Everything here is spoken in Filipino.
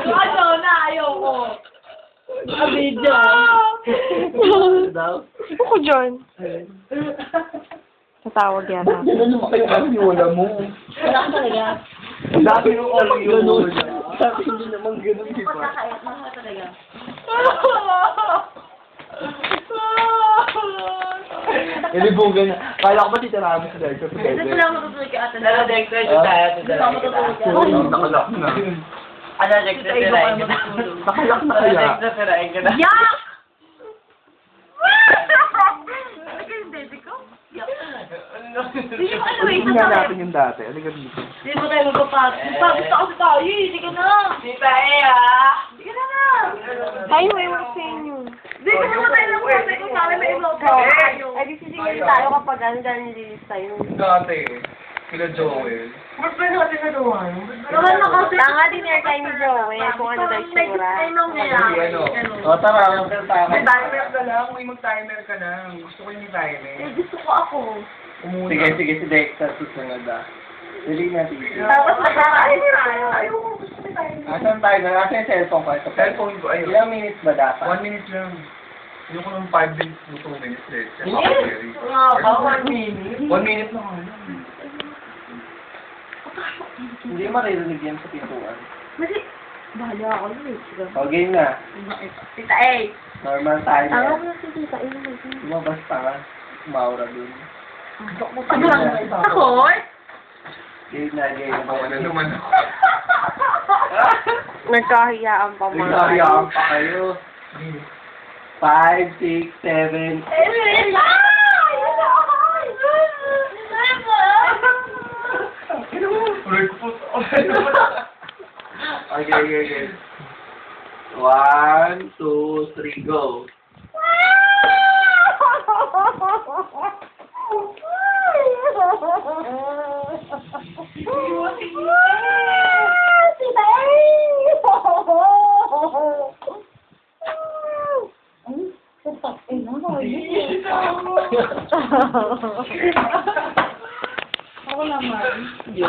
gago. Ano na, ayoko. Video. Ako dyan. Tatawag yata. Ano naman kayo ang yola mo? Wala ka talaga. Ang dami ng yola. Sabi hindi naman ganun, di ba? Nakakaya ka talaga. Nilibugan na. Kala ko ba titirahan mo si Dexter? Kasi wala matutulog ka ata. Ano, Dexter, tayo, Wala matutulog ka. Sorry, nakalak na. Ano, Dexter, tirahin ka na. Nakalak na Ano, kaya. Dexter, tirahin ka na. Yak! Ano yung baby ko? Yak. Hindi mo ano eh, Tingnan natin yung dati. Ano ka dito? Hindi mo tayo magpapagod. Magpagod ka kasi tayo eh. Hindi ka na. Tita Ea! Hindi ka na. Tayo, ewan sa inyo. Hindi ka naman tayo lang kasi kung sabi may vlog ka tayo. Ay, di sisingin tayo kapag ano dahil nililis tayo. Dati, kila Joel. Ba't ba natin naluhan? Naman na kasi. Tanga din air tayo ni Joey kung ano daw sura. Ay, nung niya. O, tara, ang tayo. May timer ka lang. May mag-timer ka lang. Gusto ko yung timer. Eh, gusto ko ako. Sige, si Dexter susunod ah. Dili natin. Tapos nagkakain tayo. Ayoko, gusto ko tayo. Asan tayo na? Asan yung cellphone ko? Ito. Cellphone ko, ayun. Ilang minutes ba dapat? 1 minute lang. Yung ko ng 5 minutes to 2 minutes late. Nga ba? 1 minute? 1 minute lang. Hindi maririnig yan sa pintuan. Kasi, bahala ako yun eh. Sige. O, game na. Tita A. Normal tayo. Tanga mo na si Tita. Lumabas pa nga. Maura dun. Ano lang? Ako? Game na, game na. Ano naman? Nagkahiyaan pa mga. Nagkakayaan pa kayo. 5, 6, 7. Okay. 1, 2, 3, go. Ako naman. Sige.